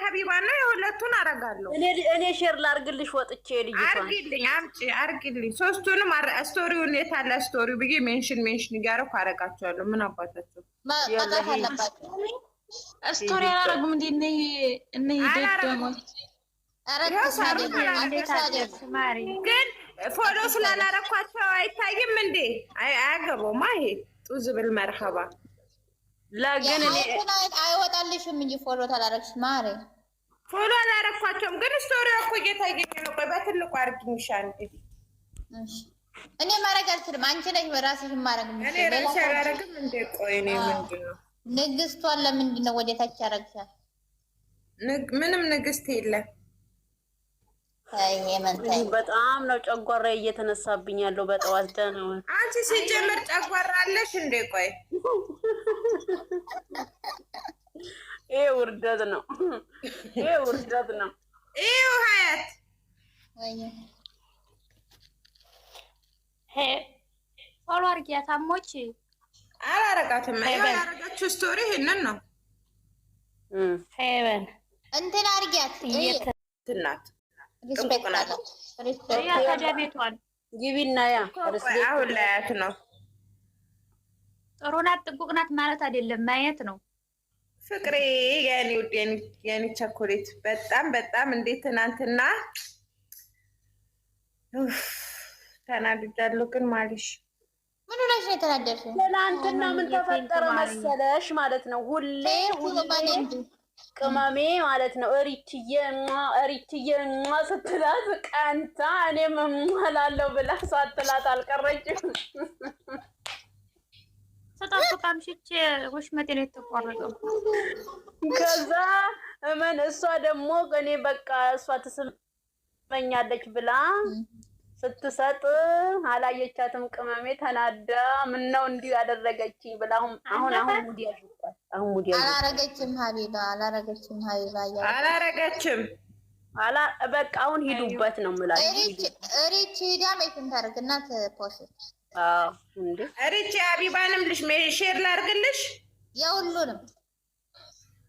የሀቢባ ነው የሁለቱን አረጋለሁ። እኔ ሼር ላርግልሽ ወጥቼ ልጅቷን አርግልኝ አምጪ አርግልኝ። ሶስቱንም ስቶሪውን የታለ ስቶሪው ብዬ ሜንሽን እያደረኩ አረጋቸዋለሁ። ምን አባታቸው መጣጣት አለባቸው። ስቶሪ አላረጉም እንዴ? እነ ይደደሞች ግን ፎሎ ስላላረኳቸው አይታይም እንዴ? አያገባውማ ይሄ ጡዝ ብል መርሀባ ለግን እኔ አይወጣልሽም እንጂ ፎሎ ታላረግሽ ማሪ ፎሎ አላረኳቸውም። ግን ስቶሪው እኮ እየታየኝ ነው። ቆይ በትልቁ አርግኝ ሻንዴ። እኔ ማረግ አልችልም። አንቺ ነሽ በራስሽ ማረግ እኔ ራሴ አላረግም እንዴ? ቆይ እኔ ምንድነው ንግስቷን ለምንድን ነው ወደታች ያረግሻል? ምንም ንግስት የለም። በጣም ነው ጨጓራ እየተነሳብኝ ያለው በጠዋት ደህና። አንቺ ሲጀምር ጨጓራ አለሽ እንዴ? ቆይ ይሄ ውርደት ነው። ይሄ ውርደት ነው። ይሄ ሀያት ፎሎ አርጊያት አሞች አላረጋትም። ያረጋችሁ ስቶሪ ይሄንን ነው። ሄቨን እንትን አርጊያት እናት ቤቷን ግቢና ያ አሁን ላያት ነው። ጥሩ ናት ጥቡቅ ናት ማለት አይደለም ማየት ነው። ፍቅሬ የኔ ውድ የኔ ቸኮሌት በጣም በጣም እንዴት ትናንትና ተናድጃለሁ። ግን ማለሽ ምን ሆነሽ ነው የተናደድሽው? ትናንትና ምን ተፈጠረ መሰለሽ ማለት ነው ሁሌ ቅመሜ ማለት ነው እሪትዬ ስትላት ቀንታ እኔም እላለሁ ብላ ሳትላት አልቀረችም። ተጣጣም ሽቼ ወሽመቴን የተቆረጠው ከዛ እመን እሷ ደግሞ እኔ በቃ እሷ ትስመኛለች ብላ ስትሰጥ አላየቻትም። ቅመሜ ተናዳ ምን ነው እንዲህ ያደረገችኝ ብላ አሁን ሙዲ ያሽጣል። አሁን ሙዲ አላረገችም ሀቢባ አላረገችም በቃ አሁን ሂዱበት ነው የምላችሁ። ሪች ሂዳ ሜትን ታርግናት ፖስት እንዴ ሪች ሀቢባንም ልሽ ሼር ላርግልሽ የሁሉንም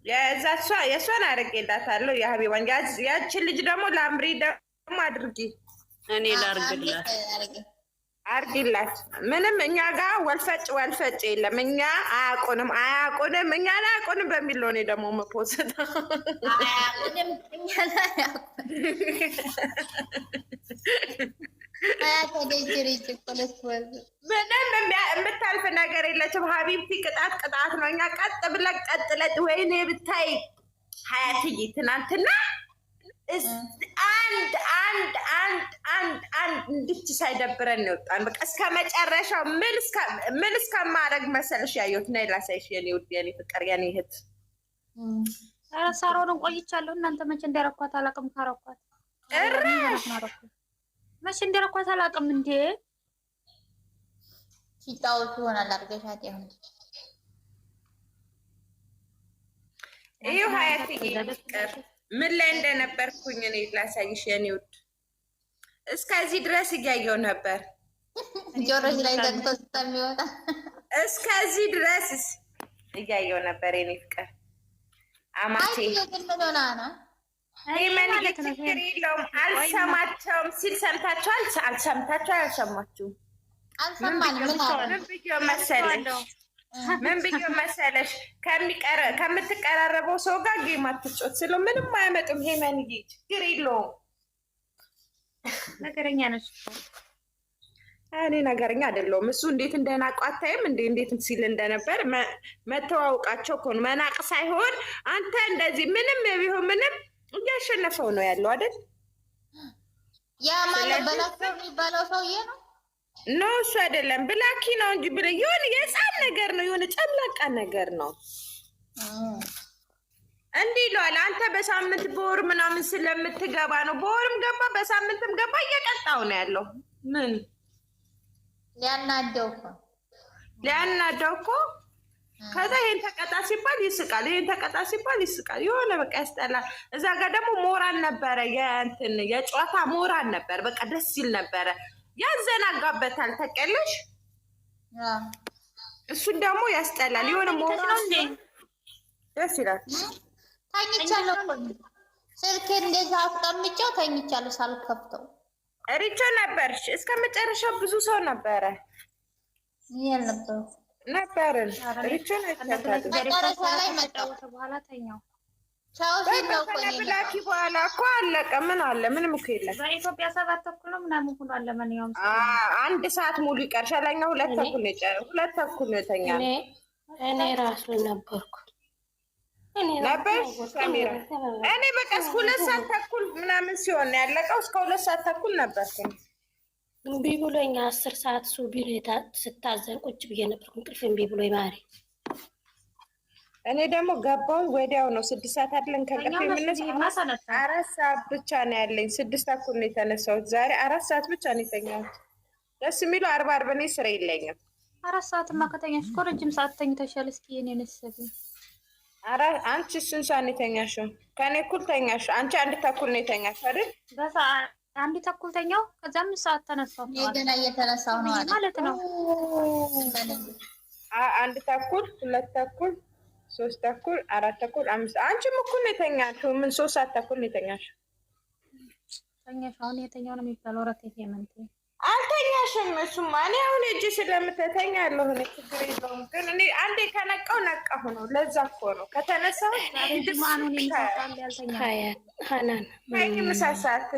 የእሷን አድርጌላታለሁ። የሀቢባን ያችን ልጅ ደግሞ ለአምሪ ደግሞ አድርጊ። እኔ ላርግላት አርጊላት። ምንም እኛ ጋር ወልፈጭ የለም። እኛ አያውቁንም እኛን አያውቁንም በሚል ነው እኔ ደግሞ መፖስት አያውቁንም እኛን ምንም የምታልፍ ነገር የለችም። ሀቢብቲ ቅጣት ነው። እኛ ቀጥ ብለን ቀጥለጥ ወይኔ ብታይ ሀያትዬ ትናንትና አንድ እንድች ሳይደብረን እንወጣን። በቃ እስከ መጨረሻው ምን እስከማድረግ መሰለሽ ያየሁት። ነይ ላሳይሽ የኔ ውድ የኔ ፍቅር የኔ እህት። ሳሮንን ቆይቻለሁ። እናንተ መቼ እንደረኳት አላውቅም። ካረኳት መቼ እንደረኳት አላውቅም። እንዴ ሲጣውት ይሆናል አርገሻት ይሁን እዩ ሀያትዬ ፍቅር ምን ላይ እንደነበርኩኝ እኔ ላሳይሽ የኔ ውድ። እስከዚህ ድረስ እያየው ነበር። ጆሮሽ ላይ ዘግቶ ስለሚወጣ እስከዚህ ድረስ እያየው ነበር የኔ ፍቅር። አማቴ ምን ችግር የለውም። አልሰማቸውም ሲል ሰምታችኋል? አልሰማችሁም? ምን ብዬ መሰለሽ ከምትቀራረበው ሰው ጋር ጌም አትጮት ስለው ምንም አያመጡም። ሄመንዬ ችግር የለውም። ነገረኛ ነች። እኔ ነገረኛ አይደለሁም። እሱ እንዴት እንደናቁ አታይም? እንዴት ሲል እንደነበር መተዋወቃቸው እኮ ነው። መናቅ ሳይሆን አንተ እንደዚህ ምንም ቢሆን ምንም እያሸነፈው ነው ያለው አይደል? ያ ማለት በላቸው የሚባለው ሰውዬ ነው። ኖ እሱ አይደለም፣ ብላኪ ነው እንጂ የሆነ የህፃን ነገር ነው፣ የሆነ ጨምላቃ ነገር ነው። እንዲህ ይለዋል። አንተ በሳምንት በወር ምናምን ስለምትገባ ነው። በወርም ገባ በሳምንትም ገባ እየቀጣው ነው ያለው። ምን ሊያናደው እኮ ከዛ ይሄን ተቀጣ ሲባል ይስቃል፣ ይሄን ተቀጣ ሲባል ይስቃል። የሆነ በቃ ያስጠላል። እዛ ጋር ደግሞ ሞራል ነበረ፣ የጨዋታ ሞራል ነበር። በቃ ደስ ይል ነበረ። ያዘናጋበታል። ተቀለሽ እሱን ደግሞ ያስጠላል። የሆነ ሞራል ደስ ይላል። ተኝቻለሁ እኮ ስልኬ እንደዛ አስቀምጬው ተኝቻለሁ ሳልከፍተው። ሪቾ ነበርሽ እስከ መጨረሻው? ብዙ ሰው ነበረ ነበርን። ሪቾ ነበርሽ መጨረሻ ላይ መጣሁ። በኋላ ተኛው። ቻው ሲል ነው እኮ ብላኪ በኋላ እኮ አለቀ። ምን አለ? ምንም እኮ የለም። በኢትዮጵያ 7 ተኩል ነው ምናምን ሆኖ አለ። ማንኛውም አንድ ሰዓት ሙሉ ይቀርሻል። እኛ 2 ተኩል ነው የጨረስነው። 2 ተኩል ነው የተኛነው። እኔ ራሱ ነበርኩ ነበርሽ ሰሚራ? እኔ በቃ እስከ 2 ሰዓት ተኩል ምናምን ሲሆን ነው ያለቀው። እስከ 2 ሰዓት ተኩል ነበርኩ። እምቢ ብሎኝ 10 ሰዓት ሱቢ ነው ስታዘን ቁጭ ብዬ ነበርኩ። እንቅልፍ እምቢ ብሎኝ ማሪ። እኔ ደግሞ ገባሁ ወዲያው ነው። 6 ሰዓት አይደለም ከእንቅልፍ የምነሳው። 4 ሰዓት ብቻ ነው ያለኝ። 6 ተኩል ነው የተነሳሁት ዛሬ። 4 ሰዓት ብቻ ነው የተኛሁት። ደስ የሚለው 40 እኔ ስራ የለኝም። 4 ሰዓትማ ከተኛሽ እኮ ረጅም ሰዓት ተኝተሻል። እስኪ የኔን ነሰብ አንቺ ስንት ሰዓት ነው የተኛሽው? ከኔ እኩል ተኛሽ። አንቺ 1 ተኩል ነው የተኛሽው አይደል? በሰዓት 1 ተኩል ተኛው። ከዛ 5 ሰዓት ተነሳሁ። ገና እየተነሳሁ ነው ማለት ነው። 1 ተኩል 2 ተኩል 3 ተኩል 4 ተኩል 5 አንቺም እኩል ነው የተኛሽው። ምን 3 ሰዓት ተኩል ነው የተኛሽው? ተኛሽ? አሁን የተኛው ነው የሚባለው። ረቴት የመንቴ አልተኛሽም። እሱማ እኔ አሁን እጅ ስለምትተኛ ያለሁ ነው ችግር የለውም። ግን እኔ አንዴ ከነቃው ነቃሁ ነው። ለዛ እኮ ነው ከተነሳሁ ማኑን ይንሳል ያልተኛ ሃናን ማን መሳሳት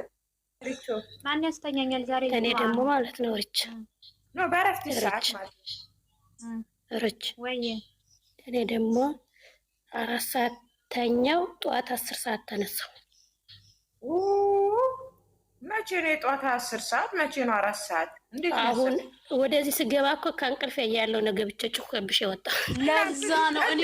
ሪቾ ማን ያስተኛኛል ዛሬ? እኔ ደግሞ ማለት ነው ሪች ነው በረፍት ሰዓት ማለት ሪች ወይ እኔ ደግሞ 4 ሰዓት ተኛው። ጠዋት 10 ሰዓት ተነሳው። መቼ ነው የጠዋት 10 ሰዓት? መቼ ነው 4 ሰዓት? እንዴት ነው? አሁን ወደዚህ ስገባ እኮ ከእንቅልፍ ያለው ነገር ብቻ ጭቆብሽ ይወጣ። ለዛ ነው እኔ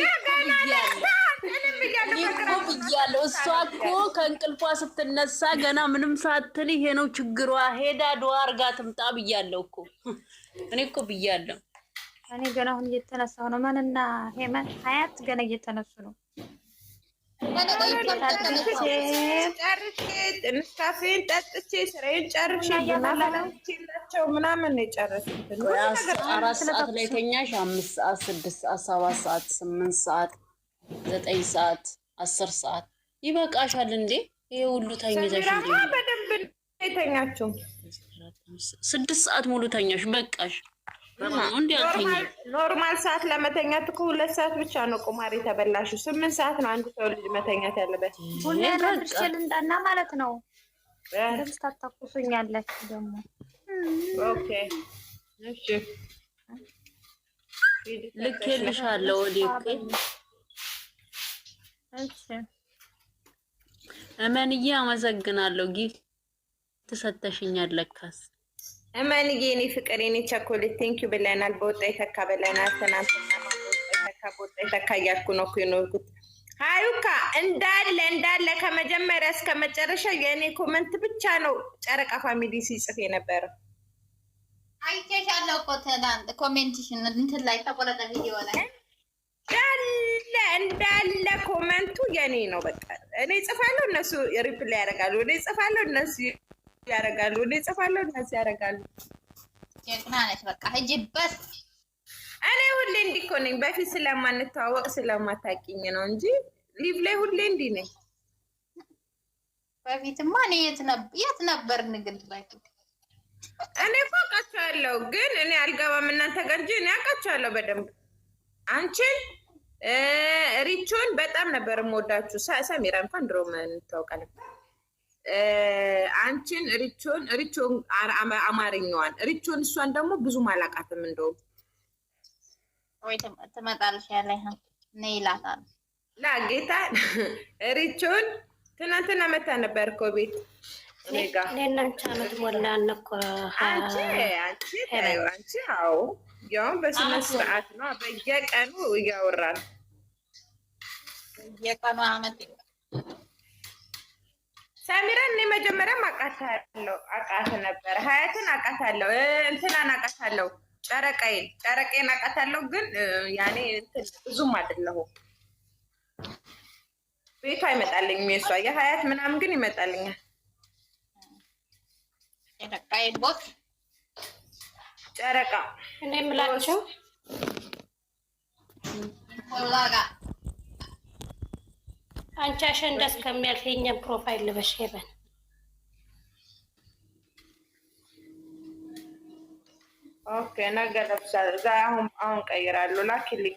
ብያለሁ። እሷ እኮ ከእንቅልፏ ስትነሳ ገና ምንም ሳትል ይሄ ነው ችግሯ፣ ሄዳ ዱዓ አድርጋ ትምጣ ብያለሁ እኮ እኔ እኮ ብያለሁ። እኔ ገና አሁን እየተነሳሁ ነው። ማንና ሄመን ሀያት ገና እየተነሱ ነው። ንስካፌን ጠጥቼ ስራዬን ጨርሼ ላቸው ምናምን ነው የጨረሱት። 4 ሰዓት ላይ ተኛሽ፣ 5 ሰዓት፣ 6 ሰዓት፣ 7 ሰዓት፣ 8 ሰዓት፣ 9 ሰዓት፣ 10 ሰዓት ይበቃሻል እንዴ? ይሄ ሁሉ ተኝተሽ እንዴ? በደንብ የተኛችው 6 ሰዓት ሙሉ ተኛሽ፣ በቃሽ። ኖርማል ሰዓት ለመተኛት እኮ 2 ሰዓት ብቻ ነው ቁማር የተበላሽው። 8 ሰዓት ነው አንድ ሰው ልጅ መተኛት ያለበት። ሁሌ ለብቻል እንዳና ማለት ነው። ደስ ታታኩሱኛለች ደግሞ። ኦኬ እሺ ልክልሻለሁ ወዲህ። እሺ እመንዬ አመሰግናለሁ። ጊፍት ተሰጠሽኛል ለካስ እመንዬ እኔ ፍቅር የኔ ቸኮሌት ቴንኪው ብለናል። በወጣ የተካ ብለናል። ትናንትና በወጣ የተካ እያልኩ ነው እኮ የኖርኩት። ሀዩካ እንዳለ ከመጀመሪያ እስከ መጨረሻ የእኔ ኮመንት ብቻ ነው ጨረቃ ፋሚሊ ሲጽፍ የነበረው። አይቼሻለሁ እኮ ትናንት ኮሜንትሽን እንትን ላይ ተቆረጠ ቪዲዮ ላይ እንዳለ ኮመንቱ የኔ ነው። በቃ እኔ ጽፋለሁ፣ እነሱ ሪፕላይ ያደርጋሉ። እኔ ጽፋለሁ፣ እነሱ ያደርጋሉ። እኔ ጽፋለሁ፣ እነሱ ያደርጋሉ። ጀግና ነሽ። በቃ ሂጂበት። እኔ ሁሌ እንዲህ እኮ ነኝ። በፊት ስለማንተዋወቅ ስለማታውቂኝ ነው እንጂ ሊቭ ላይ ሁሌ እንዲህ ነኝ። በፊትማ እኔ የት ነበር ንግድ በፊት እኔ እኮ አውቃቸዋለሁ፣ ግን እኔ አልገባም እናንተ ጋር እንጂ እኔ አውቃቸዋለሁ በደንብ። አንቺን ሪቾን በጣም ነበር የምወዳችሁ። ሰሚራ እንኳን ድሮ እንታወቃለን። አንቺን ሪቾን አማርኛዋን ሪቾን እሷን ደግሞ ብዙም አላውቃትም። እንደውም ወይ ትመጣለሽ ያለኝ እኔ ይላታል ጌታ ሪቾን ትናንትና መታ ነበር እኮ ቤት እኔ ጋር ለእናንተ አመት ሞላን እኮ አንቺ አዎ፣ ያው በስነ ስርዓት ነው። በየቀኑ እያወራን በየቀኑ አመት ሰሚራን እኔ መጀመሪያም አውቃት ነበር። ሀያትን አውቃታለሁ፣ እንትናን አውቃታለሁ፣ ጨረቃዬን አውቃታለሁ። ግን ያኔ እንትን ብዙም አይደለሁም። ቤቷ አይመጣልኝም። የሷ የሀያት ምናምን ግን ይመጣልኛል። ጨረቃ እኔ የምላቸው አንቺ አሸንዳ እስከሚያልፍ የእኛን ፕሮፋይል ልበሽ ሄበን። ኦኬ ነገ ለብሳለሁ። አሁን ቀይራለሁ። ላኪልኝ።